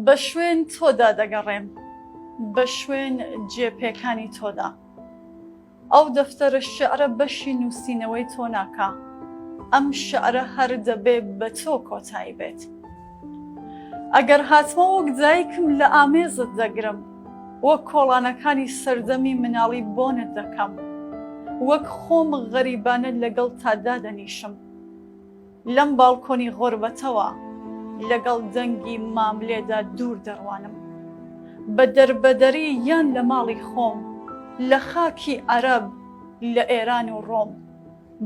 بە شوێن تۆدا دەگەڕێم، بە شوێن جێپێکانی تۆدا. ئەو دەفتەرە شعرە بەشی نووسینەوەی تۆ ناکا، ئەم شعرە هەر دەبێ بە تۆ کۆتایی بێت. ئەگەر هاتمە وەک دایکم لە ئامێزت دەگرم، وەک کۆڵانەکانی سەردەمی مناڵی بۆنت دەکەم، وەک خۆم غەریبانە لەگەڵ تادا دەنیشم، لەم باڵکۆنی غۆربەتەوە لەگەڵ دەنگی ماملێدا دوور دەڕوانم، بە دەربەدەری یان لە ماڵی خۆم، لە خاکی عەرەب، لە ئێران و ڕۆم،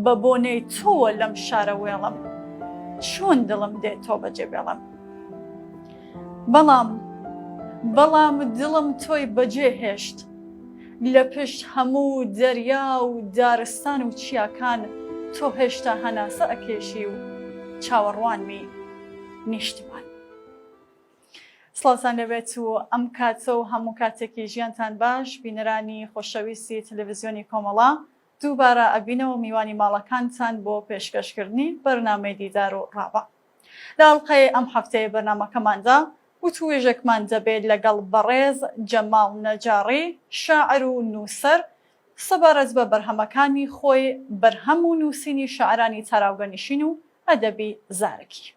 بە بۆنەی تۆوە لەم شارە وێڵم، چۆن دڵم دێت تۆ بەجێ بێڵم. بەڵام دڵم تۆی بەجێ هێشت، لە پشت هەموو دەریا و دارستان و چیاکان تۆ هێشتا هەناسە ئەکێشی و چاوەڕوانمی نیشتمان. سڵاوتان لەبێت و ئەم کاتە و هەموو کاتێکی ژیانتان باش. بینەرانی خۆشەویستی تەلەڤیزیۆنی کۆمەڵا، دووبارە ئەبینەوە میوانی ماڵەکانتان بۆ پێشکەشکردنی بەرنامەی دیدار و ڕابە. لە ئەڵقەی ئەم هەفتەیە بەرنامەکەماندا وتوێژێکمان دەبێت لەگەڵ بەڕێز جەماڵ نەجاڕی، شاعر و نووسەر، سەبارەت بە بەرهەمەکانی خۆی، بەرهەم و نووسینی شاعرانی تاراوگەنشین و ئەدەبی زارەکی.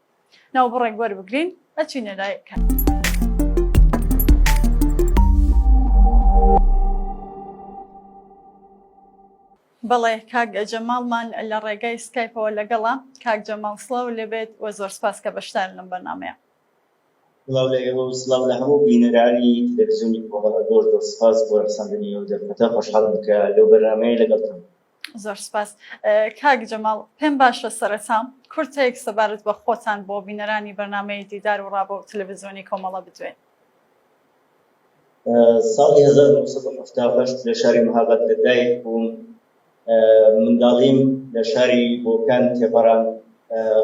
ناوبڕێک وەربگرین، ئەچینە لای کات. بەڵێ کاک جەماڵمان لە ڕێگای سکایپەوە لەگەڵە. کاک جەماڵ سڵاو لێبێت و زۆر سپاس کە بەشدار لەم بەرنامەیە. سڵاو لە ئێوە و سڵاو لە هەموو بینەرانی تەلەڤیزیۆنی کۆمەڵا. زۆر سپاس بۆ ڕەساندنی و دەرفەتە، خۆشحاڵم کە لەو بەرنامەیە لەگەڵتم. زۆر سپاس. کاک جەماڵ، پێم باشە سەرەتا کورتێک سەبارەت بە خۆتان بۆ بینەرانی بەرنامەی دیدار و ڕابە و تەلەڤیزیۆنی کۆمەڵا بدوێن. ساڵی 1978 لە شاری مەهاباد لەدایک بووم. منداڵیم لە شاری بۆکان تێپەڕان،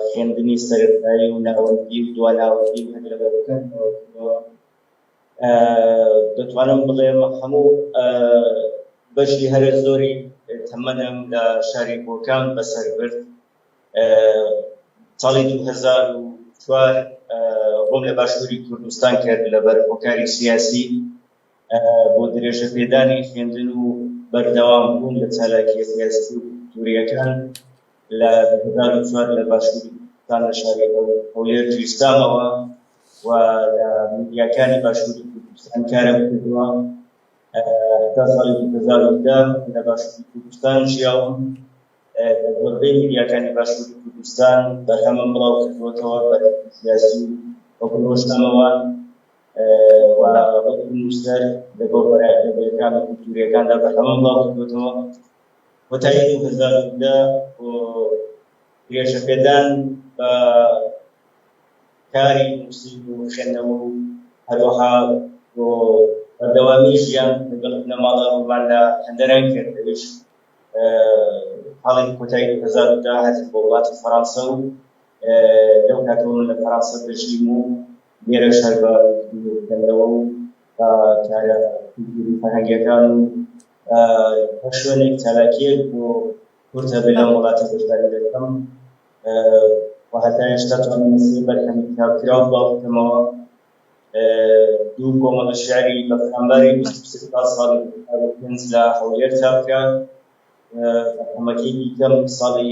خوێندنی سەرەتایی و ناوەندی و دواناوەندی لەبەرەکەنەوە. دەتوانم بڵێم هەموو بەشی هەرە زۆری تەمەنم لە شاری بۆکان بەسەر برد. ساڵی 2004 ڕۆم لە باشووری کوردستان کرد لەبەر هۆکاری سیاسی بۆ درێژە پێدانی خوێندن و بەردەوام بوون لە چالاکیە سیاسی و کولتوریەکان. لە 2004 لە باشووری کوردستان لە شاری هەولێر گیرستامەوە و لە میدیاکانی باشووری کوردستان کارم کردووە. تا ساڵی 2010 لە باشووری کوردستان ژیاوم. لە زۆربەی میدیاکانی باشووری کوردستان بەرهەمم بڵاو کردووەتەوە بەرهەمی سیاسی و بەڕۆژنامەوە و نووسەر لەگەڵ بەرامبەرەکان و کولتوریەکاندا بەرهەمم بڵاو کردووەتەوە. وەتای 2010 بۆ درێژەپێدان بە کاری نووسین و خوێندنەوە و هەروەها بۆ بەردەوامی ژیان لەگەڵ بنەماڵە ڕۆماندا هەندەران کرد. لەویش حاڵی کۆتایی 2010 هاتم بۆ وڵاتی فەڕەنسا و لەو کاتەوە من لە فەڕەنسا دەژیم و لێرەش هەر بە خوێندنەوە و کارە کولتوری فەرهەنگیەکان و شوێنێک چالاکیەک بۆ کورتە بێ لەم وڵاتە بەشداری دەکەم و هەتا ئێستا توانم سێ بەرهەمی کتابکراو بڵاو بکەمەوە. دوو کۆمەڵە شیعری بە فەرهەمباری 23 ساڵی 2005 لە هەولێر چاپکرا. بەرهەمەکەی دیکەم ساڵی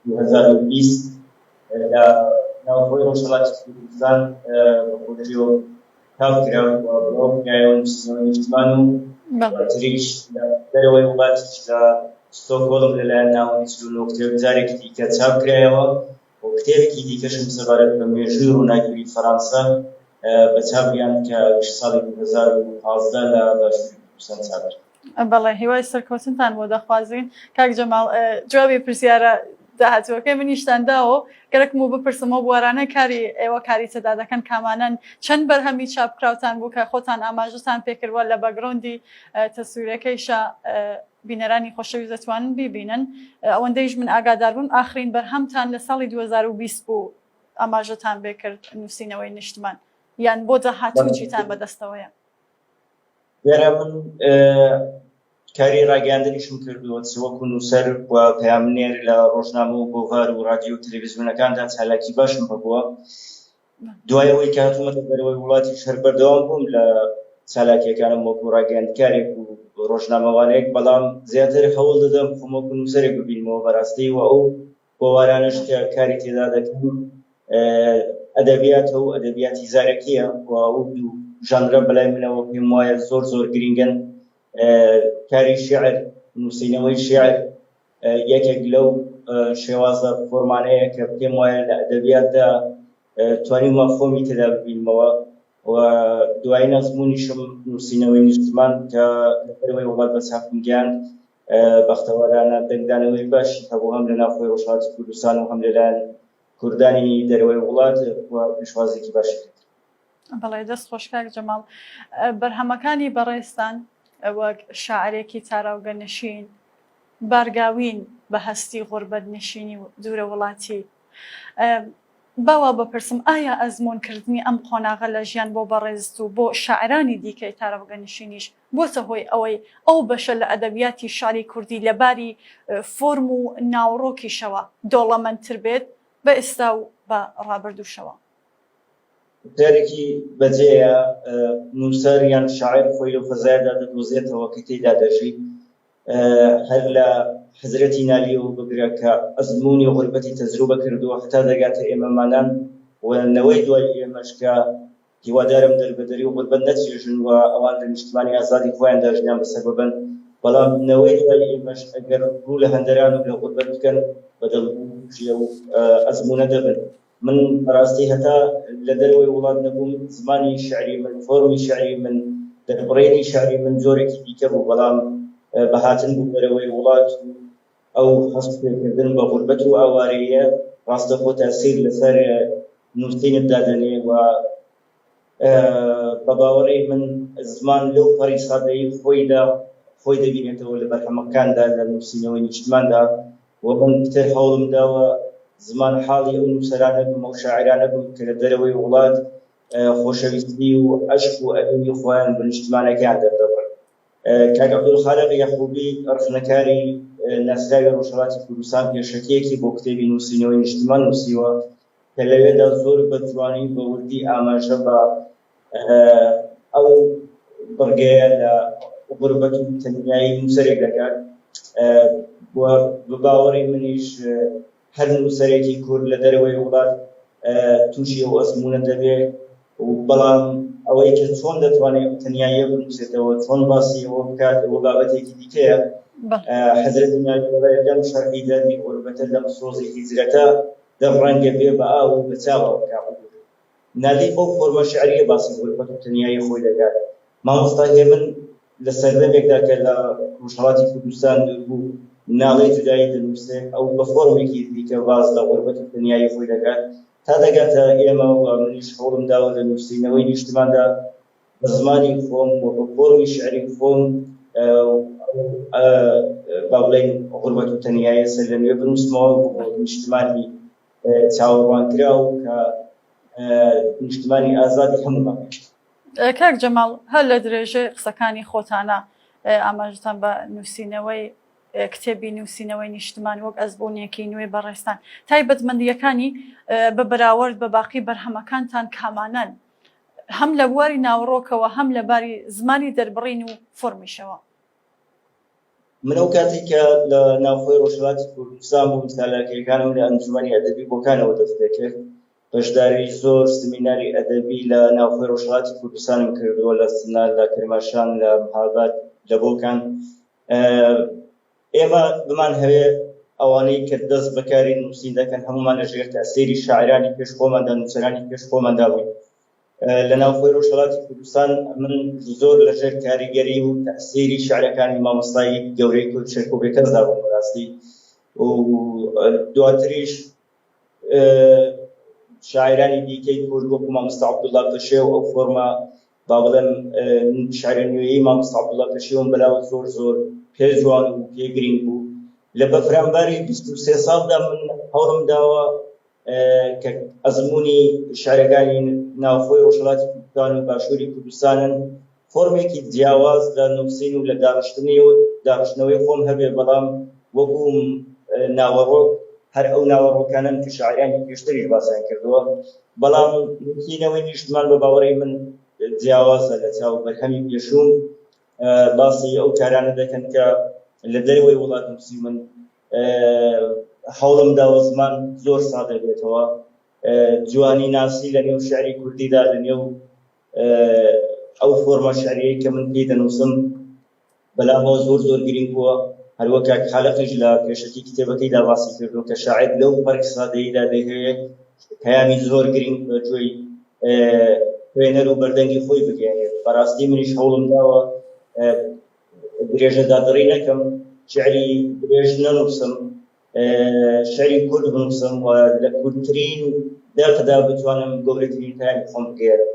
2020 لە ناوخۆی ڕۆژهەڵاتی کوردستان بەخۆشیەوە چاپکرا و بڵاوکرایەوە نووسینەوەی نیشتمان و تریش لە دەرەوەی وڵاتیش لە ستۆکهۆڵم لەلایەن ناوەندی کتێبجارێکی دیکە چاپکرایەوە و کتێبێکی دیکەشم سەبارەت بە مێژووی ڕووناکیوری فەڕەنسا بە چاپیان کە ساڵی 2015 لە باشووری کوردستان چاپکرا. بەڵێ، هیوای سەرکەوتنتان بۆ دەخوازین. کاک جەماڵ، جوابی پرسیارە داهاتوەکەی منیشتانداوە، گەرەکم و بپرسمەوە بوارانە کاری ئێوە کاری تێدا دەکەن کامانەن، چەند بەرهەمی چاپکراوتان بوو کە خۆتان ئاماژەتان پێکردووە لە بەگڕۆندی تەسویرەکەیشە بینەرانی خۆشەویست دەتوانن بیبینن. ئەوەندەیش من ئاگادار بووم ئاخرین بەرهەمتان لە ساڵی 2020 بوو ئاماژەتان بێکرد نووسینەوەی نیشتمان، یان بۆ داهاتوو چیتان بەدەستەوەیە؟ دیارە من کاری ڕاگەاندنیشم کردووە وەکو نووسەر و پەیامنێر لە ڕۆژنامە و بۆڤار و رادیۆ و تەلەڤیزیۆنەکاندا چالاکی باشم هەبووە. دوای ئەوەی کاتومەتە دەرەوەی وڵاتی شەر بەردەوام بووم لە چالاکیەکانم وەکو ڕاگەیاندکارێک و ڕۆژنامەوانەیەک، بەڵام زیاتر هەوڵ دەدەم خۆم وەکو نووسەرێک ببینمەوە بەڕاستی، و ئەو بۆوارانش کە کاری تێدا دەکەم ئەدەبیاتە و ئەدەبیاتی زارەکیە، و ئەو دوو ژانرە بەلای منەوە پێم وایە زۆر زۆر گرنگن. کاری شیعر، نووسینەوەی شیعر یەکێک لەو شێوازە فۆرمانەیە کە پێم وایە لە ئەدەبیاتدا توانین مەفهۆمی تێدا ببینمەوە، و دوای نەزمونیشم نووسینەوەی نیشتمان کە لەبەرەوەی وڵات بە چاپم گیاند بەختەوەرانە دەنگدانەوەی باشی هەبوو هەم لە ناوخۆی ڕۆژهەڵاتی کوردستان و هەم لەلایەن کوردانی دەرەوەی وڵات و پێشوازێکی باشی. بەڵێ دەست خۆش کاک جەماڵ، بەرهەمەکانی بەڕێستان وەک شاعرێکی تاراوگەنشین بارگاوین بە هەستی غوربەت نشینی و دوورە وڵاتی. باوا بپرسم، ئایا ئەزمونکردنی ئەم قۆناغە لە ژیان بۆ بەڕێزت و بۆ شاعرانی دیکەی تاراوگەنشینیش بۆتە هۆی ئەوەی ئەو بەشە لە ئەدەبیاتی شاری کوردی لەباری فۆرم و ناوڕۆکیشەوە دۆڵەمەندتر بێت بە ئێستا و بە ڕابردووشەوە؟ جارێکی بەجێیە نووسەر یان شاعر خۆی لەو فەزایەدا دەدۆزێتەوە کە تێیدا دەژی، هەر لە حەزرەتی نالیەوە بگرە کە ئەزموونی غوربەتی تەجروبە کردووە هەتا دەگاتە ئێمەمانان، و نەوەی دوای ئێمەش کە هیوادارم دەربەدەری و غوربەت نەچێژن و ئەوان لە نیشتمانی ئازادی خۆیاندا ژیان بەسەر ببەن، بەڵام نەوەی دوای ئێمەش ئەگەر ڕوو لە هەندەران و لە غوربەت بکەن بەدڵبوو و ئەزمونە دەبن. من بەڕاستی هەتا لە دەرەوەی وڵات نەبووم، زمانی شعری من، فۆرمی شعری من، دەربڕینی شعری من جۆرێکی دیکە بوو، بەڵام بەهاتن بوو دەرەوەی وڵات ئەو هەست پێکردن بە غوربەت و ئاوارەیە ڕاستەخۆ تاسیر لەسەر نووسینت دادەنێ، و بە باوەڕی من زمان لەو پەڕی سادەیی خۆی دەبینێتەوە لە بەرهەمەکاندا لە نووسینەوەی نیشتماندا، و من پتر هەوڵم داوە زمان حاڵی ئەو نووسەرانە بم ئەو شاعرانە بم کە لە دەرەوەی وڵات خۆشەویستی و عەشق و ئەدەبی خۆیان بە نیشتمانەکەیان دەردەبڕن. کاک عەبدولخالق یەعقوبی ڕخنەکاری ناسراوی ڕۆژهەڵاتی کوردستان پێشەکەیەکی بۆ کتێبی نووسینەوەی نیشتمان نووسیوە کە لەوێدا زۆر بەجوانی بە وردی ئاماژە بە ئەو بڕگەیە لە غوربەت و تەنیایی نووسەرێک دەکات. بە باوەڕی منیش هەر نووسەرێکی کورد لە دەرەوەی وڵات تووشی ئەو ئەزمونە دەبێت، بەڵام ئەوەی کە چۆن دەتوانێت تەنیاییە بنووسێتەوە، چۆن باسی ئەوە بکات، ئەوە بابەتێکی دیکەیە. حەزرەتی نالیەوەی لەم شەرحی دەردی غوربەتە لەم سۆزی هیجرەتە دەڕەنگە بێ بە ئاو و بە چاوەوە کابوو. نالی بۆ فۆرمە شعریە باسی غوربەت و تەنیایی خۆی دەکات. مامۆستا هێمن لە سەردەمێکدا کە لە ڕۆژهەڵاتی کوردستان بوو ناڵەی جودایی دەنووسێت، ئەو بە فۆرمێکی دیکە باز لە غوربەت و تەنیایی خۆی دەکات، تا دەگاتە ئێمە و منیش هەوڵم داوە لە نووسینەوەی نیشتماندا بە زمانی خۆم و بە فۆرمی شعری خۆم با بڵێین غوربەت و تەنیایی سەر لە نوێ بنووسمەوە بۆ نیشتمانی چاوەڕوانکرا و کە نیشتمانی ئازادی هەموومان. کاک جەماڵ، هەر لە درێژێ قسەکانی خۆتانە ئاماژتان بە نووسینەوەی کتێبی نووسینەوەی نیشتمان وەک ئەزموونێکی نوێ بەڕێستان، تایبەتمەندیەکانی بە بەراورد بە باقی بەرهەمەکانتان کامانن، هەم لە بواری ناوڕۆکەوە هەم لە باری زمانی دەربڕین و فۆرمیشەوە؟ من ئەو کاتێک کە لە ناوخۆی ڕۆژهەڵاتی کوردستان بووم، سالاکیەکانم لە ئەنجومەنی ئەدەبی بۆکانەوە دەست پێکرد، بەشداری زۆر سمیناری ئەدەبی لە ناوخۆی ڕۆژهەڵاتی کوردستانم کردووە، لە سنار، لە کرماشان، لە مەهاباد، لە بۆکان. ئێمە بمان هەوێ ئەوانەی کە دەست بەکاری نووسین دەکەن هەمومان لەژێر تەسیری شاعرانی پێش خۆماندا، نووسەرانی پێش خۆماندا بووین. لە ناوخۆی ڕۆژهەڵاتی کوردستان من زۆر لەژێر کاریگەری و تەسیری شاعرەکانی مامۆستایی گەورەی کورد شێرکۆبێکەسدا بووم بەڕاستی، و دواتریش شاعرانی دیکەی کورد وەکو مامۆستا عەبدوڵڵا پەشێ و ئەو فۆرمە با بڵێم شاعرە نوێیی مامۆستا عەبدوڵڵا پەشێوم بەلاوە زۆر زۆر پێجوان و پێگرنگ بوو. لە بەفرامباری 23 ساڵدا من هەوڵم داوە کە ئەزموونی شاعرەکانی ناوخۆی ڕۆژهەڵاتی کوردستان و باشووری کوردستانن فۆرمێکی جیاواز لە نووسین و لە داڕشتنەوەی خۆم هەبێ، بەڵام وەکو ناوەڕۆک هەر ئەو ناوەڕۆکانن کە شاعرانی پێشتریش باسییان کردووە بەڵام نووسینەوەی نیشتمان بە باوەڕێی من جیاوازە لە چاو بەرهەمی پێشوم باسی ئەو کارانە دەکەن کە لە دەرەوەی وڵات نووسی من هەوڵم داوە زمان زۆر سادە بێتەوە جوانی ناسی لە نێو شعری کوردیدا لە نێو ئەو فۆرمە شعریەی کە من پێی دەنووسم بەلامەوە زۆر زۆر گرنگ بووە هەروەکە خالقیش لە پێشەتی کتێبەکەیدا باسی کردو کە شاعر لەو پەرک سادەییدا دەهەیە پەیامی زۆر گرنگ بە جۆی خوێنەر و بەردەنگی خۆی بگەێنێت بەڕاستی منیش هەوڵم داوە درێژە دادڕی نەکەم شعری درێژ نەنووسم شعری کورد بنووسم و لە کوردترین دەقدا بتوانم گەورەترین پەیامی خۆم بگێڕم.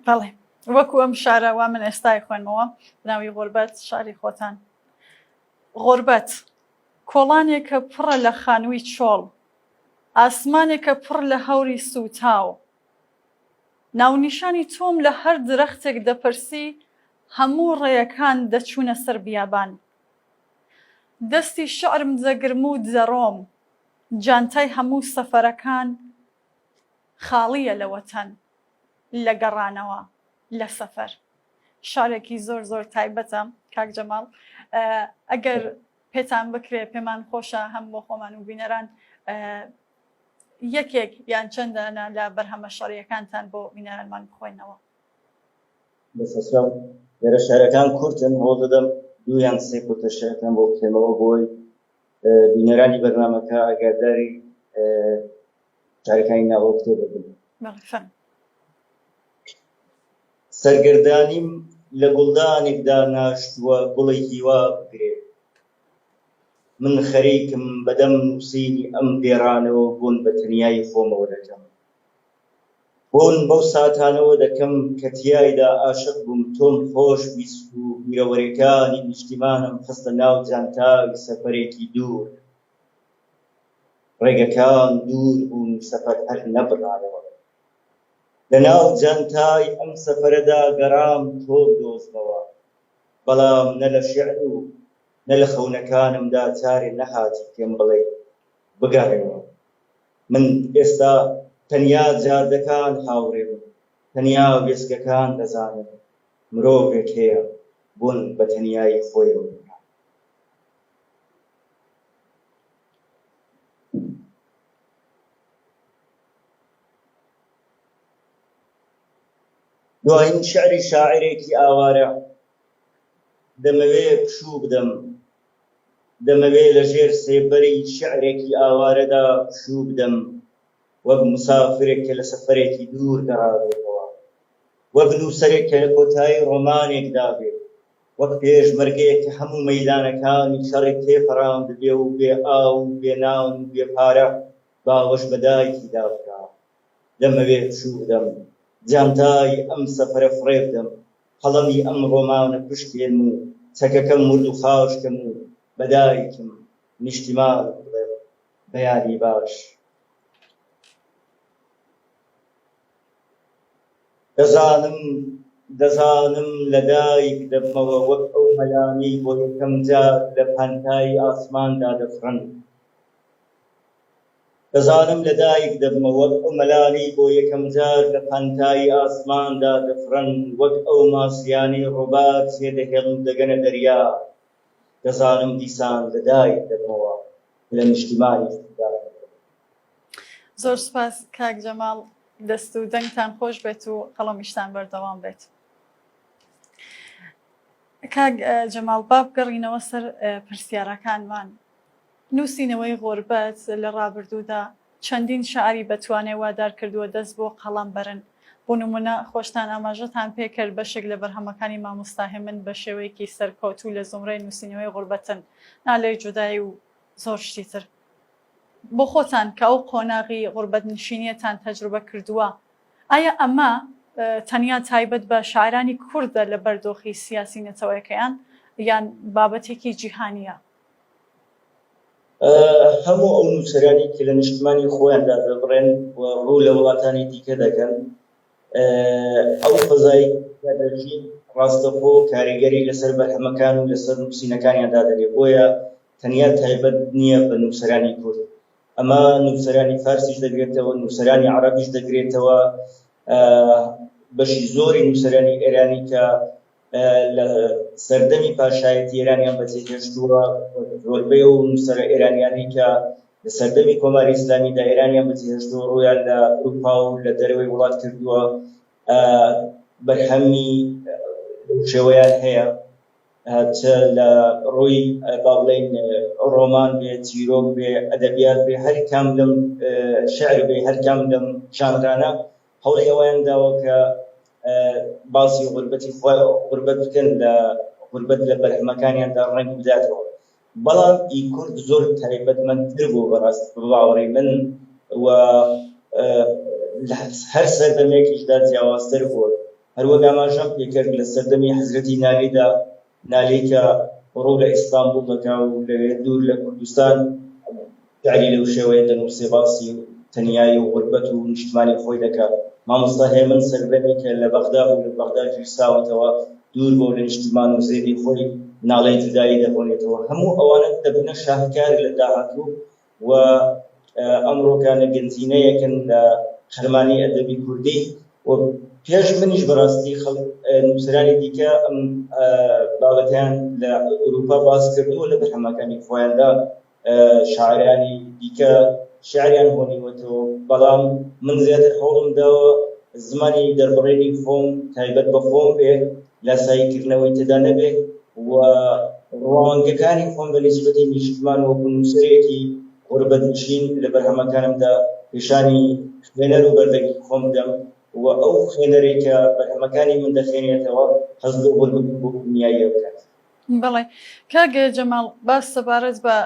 بەڵێ وەکو ئەم شارە وا من ئێستای خوێنمەوە بناوی غوربەت شاری خۆتان. غوربەت کۆڵانێکە پڕە لە خانووی چۆڵ، ئاسمانێکە پڕ لە هەوری سوتاو، ناونیشانی تۆم لە هەر درەختێک دەپرسی، هەموو ڕێیەکان دەچوونە سەر بیابان. دەستی شعرم دەگرم و دەڕۆم، جانتای هەموو سەفەرەکان خاڵیە لە وەتەن، لە گەڕانەوە لە سەفەر. شارێکی زۆر زۆر تایبەتە کاک جەماڵ، ئەگەر پێتان بکرێ پێمان خۆشە هەم بۆ خۆمان و بینەران یەکێک یان چەندانە لە بەرهەمە شەڕیەکانتان بۆ بینەرانمان بخۆینەوە. بەسەسرا لێرە شارەکان کورتن هەوڵ دەدەم دوو یان سێ کورتە شارەکان بۆ بکەمەوە بۆی بینەرانی بەرنامەکە ئاگاداری شارەکانی ناوە کتێبە بن. سەرگەردانیم لە گوڵدانێکدا ناشتووە گوڵی هیوا بگرێ، من خەریکم بەدەم نووسینی ئەم دێڕانەوە بوون بە تەنیایی خۆمەوە دەکەم، بوون بەو ساتانەوە دەکەم کە تیایدا عاشق بووم تۆم خۆش بیست و بیرەوەریەکانی نیشتیمانم خستە ناو جانتاوی سەفەرێکی دوور، ڕێگەکان دوور بوون سەفەر هەر نەبڕایەوە، لەناو جانتای ئەم سەفەرەدا گەڕام تۆ دۆزمەوە، بەڵام نە لە شیعر و نە لە خەونەکانمدا چارێ نەهاتی پێم بڵێ بگەڕێەوە. من ئێستا تەنیا جادەکان هاوڕێم، تەنیا وێستگەکان دەزانم، مرۆڤێک هەیە بوون بە تەنیایی خۆیەوە. دوایین شعری شاعرێکی ئاوارە دەمەوێ پشوو بدەم، دەمەوێ لە ژێر سێبەری شعرێکی ئاوارەدا پشوو بدەم، وەک مسافرێک کە لە سەفەرێکی دوور گەڕابێتەوە، وەک نووسەرێک کە لە کۆتایی ڕۆمانێکدا بێت، وەک پێشمەرگەیەک کە هەموو مەیدانەکانی شەڕی تێپەڕاند بێ و بێ ئاو و بێ ناون و بێ پارە باوەش بەدایکی دابکا. دەمەوێ پشوو بدەم، جانتای ئەم سەفەرە فڕێ بدەم، هەڵەمی ئەم ڕۆمانە پشتێن و چەکەکەم مرد و خاشکەم و بەدایکم نیشتیمان بڵێ بەیانی باش. دەزانم لە دایک دەبمەوە وەک ئەو مەلانی بۆ یەکەم جار لە پانتای ئاسماندا دەفڕن، دەزانم لە دایک دەبمەوە وەک ئەو مەلانی بۆ یەکەم جار لە پانتای ئاسماندا دەفڕن، وەک ئەو ماسیانی ڕۆبات سێدەهێڵن دەگەنە دەریا، دەزانم دیسان لە دایک دەبمەوە لە نیشتیمانی خوددا. زۆر سوپاس کاک جەماڵ، دەست و دەنگتان خۆش بێت و قەڵەمیشتان بەردەوام بێت. کاک جەماڵ با بگەڕینەوە سەر پرسیارەکانمان. نووسینەوەی غوربەت لە ڕابردوودا چەندین شاعری بەتوانێ وادار کردووە دەست بۆ قەڵەم بەرن. بۆ نمونە خۆشتان ئاماژەتان پێکرد بەشێک لە بەرهەمەکانی مامۆستا هێمن بە شێوەیەکی سەرکەوتوو لە زمرەی نووسینەوەی غوربەتن، نالێ جودایی و زۆر شتی تر. بۆ خۆتان کە ئەو قۆناغی غوربەت نشینیەتان تەجروبە کردووە، ئایا ئەمە تەنیا تایبەت بە شاعرانی کوردە لە بەردۆخی سیاسی نەتەوەیەکەیان یان بابەتێکی جیهانیە؟ هەموو ئەو نووسەرانی کە لە نیشتمانی خۆیاندا دەبڕێن و ڕوو لە وڵاتانی دیکە دەکەن، ئەو فەزای دەژین ڕاستەخۆ کاریگەری لەسەر بەرهەمەکان و لەسەر نووسینەکانیاندا دەبێت. بۆیە تەنیا تایبەت نییە بە نووسەرانی کورد، ئەمە نووسەرانی فارسیش دەگرێتەوە، نووسەرانی عەرەبیش دەگرێتەوە، بەشی زۆری نووسەرانی ئێرانی کە لە سەردەمی پاشایەتی ئێرانیان بەجێهێشتووە، زۆربەی و نووسەرە ئێرانیانی کە لە سەردەمی کۆماری ئیسلامیدا ئێرانیان بەجێهێشتووە ڕوویان لە ئەوروپا و لە دەرەوەی وڵات کردووە، بەرهەمی شێوەیان هەیە، چە لە ڕووی با بڵێین ڕۆمان بێ، چیرۆک بێ، ئەدەبیات بێ، هەر کام لەم شێعر بێ، هەر کام لەم ژانرانە هەوڵی ئەوەیان داوە کە باسی غوربەت بکەن، لە غوربەت لە بەرهەمەکانیاندا ڕەنگ بداتەوە. بەڵام ئی کورد زۆر تایبەتمەندتر بوو بەڕاست بڵاوەڕی من، و هەر سەردەمێکیشدا جیاوازتر بووە. هەروەک ئاماژەم پێکرد لە سەردەمی حەزرەتی نالیدا، نالەی کە ڕوو لە ئیستانبوڵ دەکا و لەوێ دوور لە کوردستان شیعری لەو شێوەیە دەنووسێ، باسی تەنیایی و غوربەت و نیشتمانی خۆی دەکات. مامۆستا هێمن سەردەمی کە لە بەغدا بوو، لە بەغدا گیرساوەتەوە، دوور بۆ لە نیشتمان و زێدی خۆی ناڵەی جودایی دەبۆنێتەوە. هەموو ئەوانە دەبنە شاهکار لە داهاتوو، و ئەمڕۆکانە گەنجینەیەکن لە خەرمانی ئەدەبی کوردی. و پێش منیش بەڕاستی نووسەرانی دیکە ئەم بابەتیان لە ئەوروپا باس کردووە لە بەرهەمەکانی خۆیاندا، شاعرانی دیکە شیعریان هۆنیوەتەوە، بەڵام من زیاتر هەوڵم داوە زمانی دەربڕینی خۆم تایبەت بە خۆم بێ، لاساییکردنەوەی تێدا نەبێ، و ڕوانگەکانی خۆم بە نیسبەتی نیشتمان وەکو نووسەرێکی غوربەتنشین لە بەرهەمەکانمدا پیشانی خوێنەر و بەردەگی خۆم بدەم، و ئەو خوێنەرێک کە بەرهەمەکانی من دەخوێنێتەوە هەست بە غوربەت بۆ دنیای بکات. بەڵێ کاگە جەماڵ، باس سەبارەت بە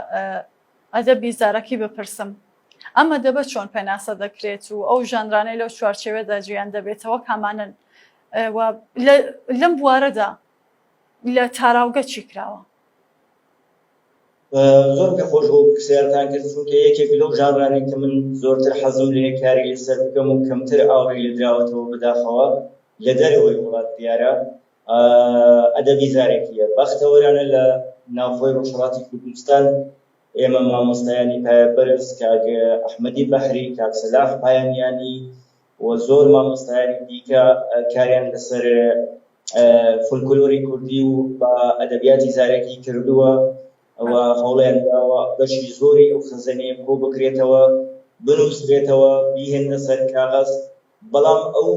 ئەدەبی زارەکی بپرسم. ئەم ئەدەبە چۆن پێناسە دەکرێت و ئەو ژانرانەی لەو چوارچێوەدا جیان دەبێتەوە کامانن؟ و لەم بوارەدا لە تاراوگە چی کراوە؟ زۆر پێخۆش بۆ پرسیارتان کرد، چونکە یەکێک لەو ژانرانەی کە من زۆرتر حەزم لێ کاری لەسەر بکەم و کەمتر ئاوڕێ لێ دراوەتەوە بەداخەوە لە دەرەوەی وڵات دیارە ئەدەبی زارێکیە. بەختەوەرانە لە ناوخۆی ڕۆژهەڵاتی کوردستان ئێمە مامۆستایانی پایەبەرز کاک ئەحمەدی بەحری، کاک سەلاح پایانیانی و زۆر مامۆستایانی دیکە کاریان لەسەر فولکلۆری کوردی و بە ئەدەبیاتی زارێکی کردووە، و هەوڵیان داوە بەشی زۆری ئەو خزانەیە کۆ بکرێتەوە، بنووسرێتەوە، بیهێنە سەر کاغەز. بەڵام ئەو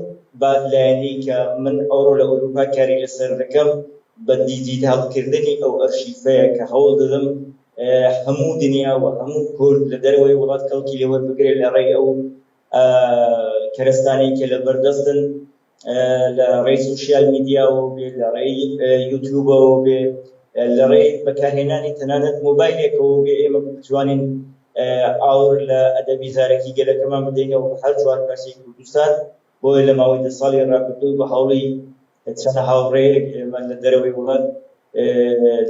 لایەنەی کە من ئەوڕۆ لە ئەوروپا کاری لەسەر دەکەم بە دیجیتالکردنی ئەو ئەرشیفەیە کە هەوڵ دەدەم هەموو دنیا و هەموو کورد لە دەرەوەی وڵات کەڵکی لێوە بگرێت لە ڕێی ئەو کەرەستانەی کە لە بەردەستن، لە ڕێی سوشیال میدیاوە بێ، لە ڕێی یوتیوبەوە بێ، لە ڕێی بەکارهێنانی تەنانەت مۆبایلێکەوە بێ، ئێمە بتوانین ئاور لە ئەدەبی زارێکی گەلەکەمان بدەینەوە هەر چوار پارچەی کوردستان. بۆیە لە ماوەی 10 ساڵی ڕابردوو بە هەوڵی چەند هاوڕێیەک لە دەرەوەی وڵات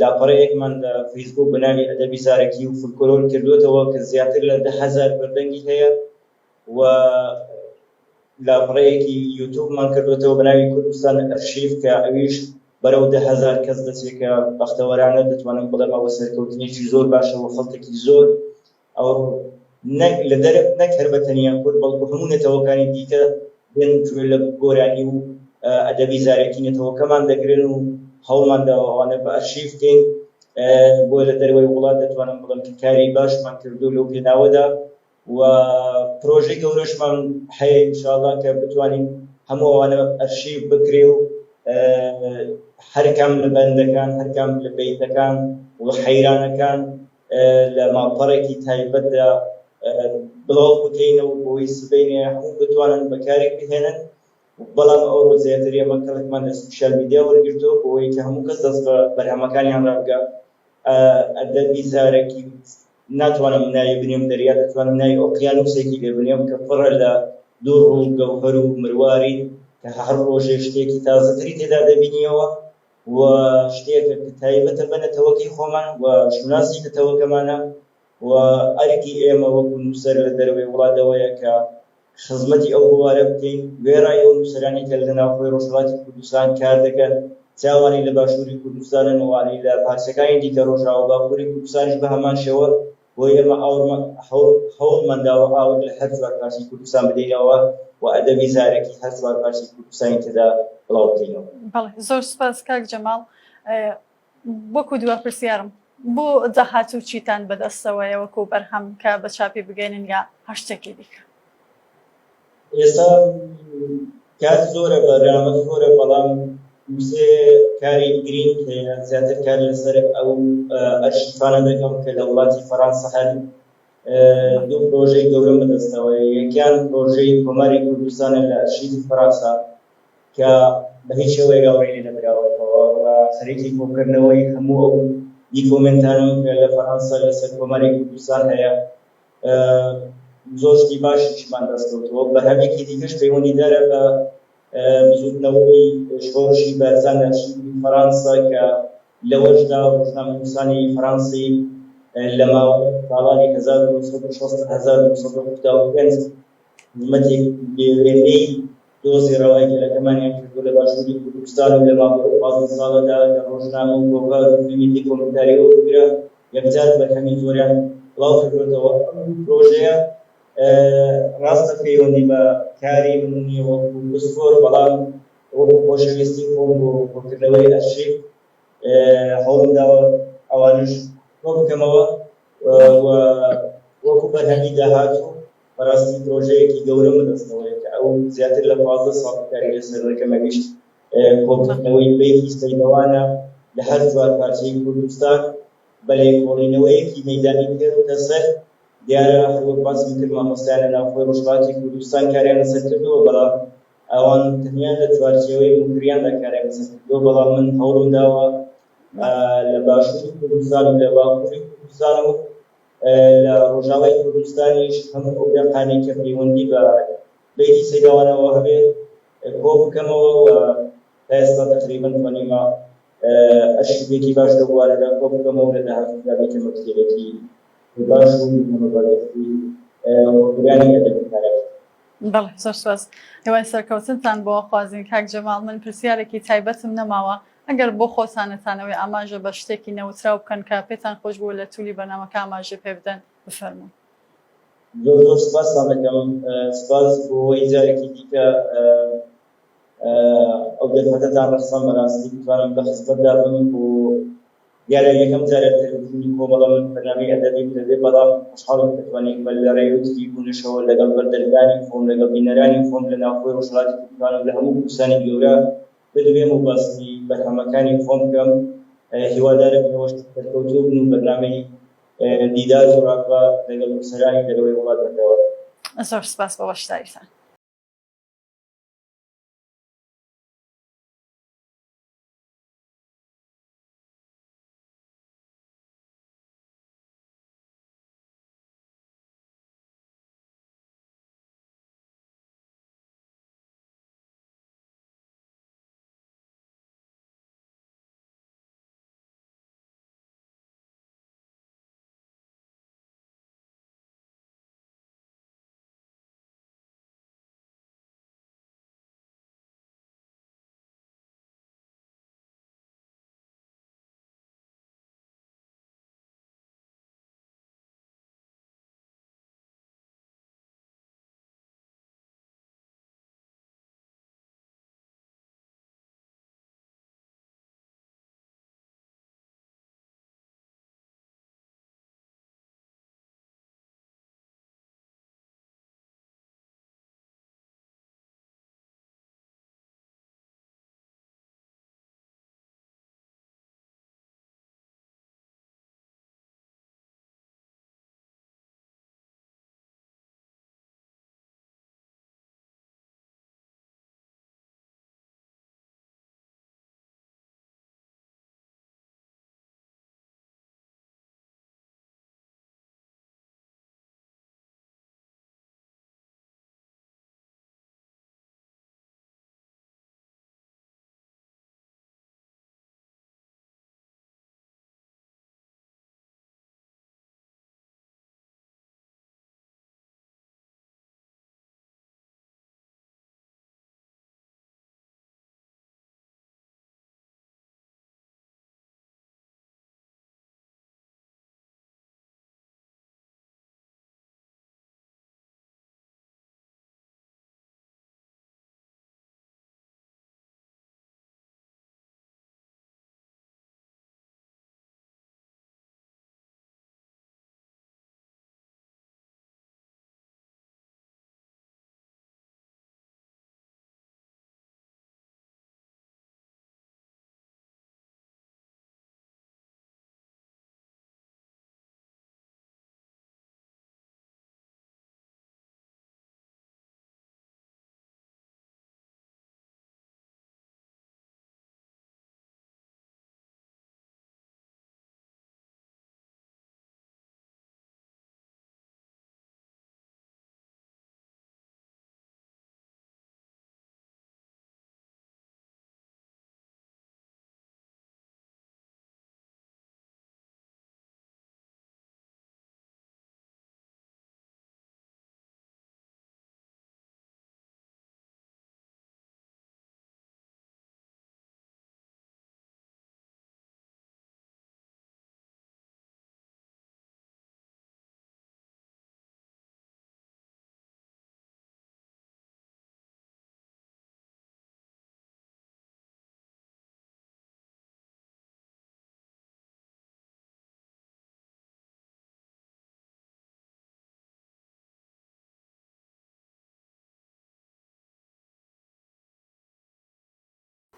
لاپەڕەیەکمان لە فەیسبوک بە ناوی ئەدەبی زارێکی و فولکلۆر کردوێتەوە کە زیاتر لە 10,000 بەردەنگی هەیە، و لاپەڕەیەکی یوتیوبمان کردوێتەوە بە ناوی کوردستان ئەرشیف کە ئەویش بەرەو 10,000 کەس دەچێت، کە بەختەوەرانە دەتوانم بڵێم ئەوە سەرکەوتنێکی زۆر باشە و خەڵکێکی زۆر ئەو لە دەرە نەک هەر بەتەنیا کورد بەڵکو هەموو نێتەوەکانی دیکە بێن لە گۆرانی و ئەدەبی زارێکی نێتەوەکەمان دەگرن و هەوڵمان داوە ئەوانە بە ئەرشیف بکەین، بۆ لە دەرەوەی وڵات دەتوانم بڵێم کە کاری باشمان کردو لەو پێناوەدا، و پرۆژەی گەورەشمان هەیە ئینشاءڵڵا کە بتوانین هەموو ئەوانە ئەرشیف بکرێ و هەرکام لە بەندەکان، هەرکام لە بەیتەکان و حەیرانەکان لە ماڵپەڕێکی تایبەتدا بڵاو بکەینەوە بۆی سبەینێ هەموو بتوانن بەکاری بهێنن. بەڵام ئەو زیاتر ئێمە کەڵکمان لە سوشیال میدیا وەرگرتووە بۆی کە هەموو کەس دەست بە بەرهەمەکانیان ڕابگا. ئەدەبی زارێکی ناتوانم ناوی بنێم دەریا، دەتوانم ناوی ئۆقیانوسێکی لێ بنێم کە پڕە لە دوور و گەوهەر و مرواری، کە هەر ڕۆژێ شتێکی تازەتری تێدا دەبینیەوە، و شتێکە کە تایبەتە بە نەتەوەکەی خۆمان و شوناسی نەتەوەکەمانە، و ئەرکی ئێمە وەکو نووسەر لە دەرەوەی وڵاتەوەیە کە خزمەتی ئەو بوارە بکەین، وێڕای ئەو نووسەرانی کە لە ناوخۆی ڕۆژهەڵاتی کوردستان کار دەکەن چاوانی لە باشووری کوردستانن وانی لە پارچەکانی دیکە ڕۆژاوە باکووری کوردستانیش بە هەمان شێوە بۆ ئێمە هەوڵمەنداوە ئاور لە هەر چوار پارچەی کوردستان بدەینەوە و ئەدەبی زارێکی هەر چوار پارچەی کوردستانی تێدا بڵاو بکەینەوە. بەڵێ زۆر سپاس کاک جەماڵ. وەکو دووە پرسیارم بۆ داهاتوو چیتان بەدەستەوەیە وەکو بەرهەم کە بە چاپی بگەێنن یا هەر شتێکی دیکە؟ ئێستا کات زۆرە بەرنامە زۆرە بەڵام وزێ کاری گرنگ هەیە زیاتر کار لەسەر ئەو ئەرشیفانە دەکەم کە لە وڵاتی فەڕەنسا هەن دوو پرۆژەی گەورەم بەدەستەوە. یەکیان پرۆژەی کۆماری کوردستانە لە ئەرشیفی فەڕەنسا کە بە هیچ شێوەیەک ئاوڕێنی نەبراوەتەوە و خەریکی کۆکردنەوەی هەموو ئەو دیکۆمنتانم لە فەڕەنسا لەسەر کۆماری کوردستان هەیە. زۆر شتی باشیشمان دەستکەوتەوە. بەرهەمێکی دیکەش پەیوەندیدارە بە بزوتنەوەی شۆڕشی بەرزان لە ئەرشیفی فەڕەنسا کە لەوەشدا ڕۆژنامەنووسانی فەڕەنسی لە ماوەی ساڵانی 1965 حکومەتێک بێوێنەی دۆزی ڕەوای گەلەکەمانیان کردو لە باشووری کوردستان و لە ماوەی 15 ساڵەدا لە ڕۆژنامە و کۆکار و فیلمی دیکۆمنتاریەوە بگرە یەکجار بەرهەمی زۆریان بڵاو کردوێتەوە. پرۆژەیە ڕاستە پەیوەندی بە کاری من نییە وەکو پسپۆر، بەڵام وەکو خۆشەویستی خۆم بۆ کۆکردنەوەی ئەرشیف هەوڵم داوە ئەوانش کۆ بکەمەوە و وەکو بەرهەمی داهاتوو بەڕاستی پرۆژەیەکی گەورەم بەدەستەوەیە کە ئەو زیاتر لە 15 ساڵ کاری لەسەر دەکەم. ئەویش کۆکردنەوەی بەیەکی سەیدەوانە لە هەر چوار پارچەی کوردستان بە لێکۆڵینەوەیەکی مەیدانی پێوەتە سەر. دیارە وەک باسم کرد مامۆستایان لە ناوخۆی ڕۆژهەڵاتی کوردستان کاریان لەسەر کردووە، بەڵام ئەوان تەنیا لە چوارچێوەی مکریاندا کاریان لەسەر کردووە، بەڵام من هەوڵم داوە لە باشووری کوردستان و لە باکووری کوردستان و لە ڕۆژاوای کوردستانیش هەموو ئەوبیاقانێک کە پەیوەندی بە بەیتی سەیداوانەوە هەبێت کۆ بکەمەوە و تا ئێستا تقریبەن توانیمە ئەرشیفێکی باش لە بوارەدا کۆ بکەمەوە لە داهاتوودا بێتمە کتێبێکی باش و هەمەبەرێتی وەکوریانی ئەدەبیکارێت. بەڵێ زۆر سپاس. هێوای سەرکەوتنتان بۆ خوازین کاک جەماڵ. من پرسیارێکی تایبەتم نەماوە، ئەگەر بۆ خۆتانەتانەوەی ئاماژە بە شتێکی نەوتراو بکەن کە پێتان خۆش بوو لە توولی بەرنامەکە ئاماژە پێ بدەن بفەرمون. زۆر سپاسان دەکەم. سپاس بۆ ئەوەی جارێکی دیکە ئەو دەرفەتەتان ڕەخسان بەڕاستی بتوانم بە خزمەتدا بم بۆ دیارە یەکەم جارە تەلەڤیزیۆنی کۆمەڵە من بەرنامەی ئەدەبی بدەبێ، بەڵام خۆشحاڵم کەتوانین بە لە ڕێی وتیبی بوونشەوە لەگەڵ بەردەرگانی خۆم لەگەڵ بینەرانی خۆم لە ناوخۆی ڕۆژهەڵاتی کوردستان و لە هەموو کوردستانی گەورە بدوێم و باسی بەرهەمەکانی خۆم بکەم. هیوادارم ئێوەش دەرکەوتوو بن و بەرنامەی دیدار و ڕاپە لەگەڵ نووسەرانی دەرەوەی وڵات بکەوە. زۆر سپاس بە بەشداریتان.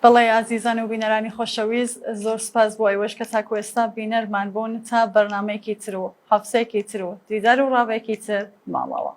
بەڵێ ئازیزان و بینەرانی خۆشەویست زۆر سپاس بۆ ئەوەش کە تاکو ئێستا بینەرمان بوون تا بەرنامەیەکی تر و هەفسەیەکی تر و دیدار و ڕاوێکی تر ماڵەوە.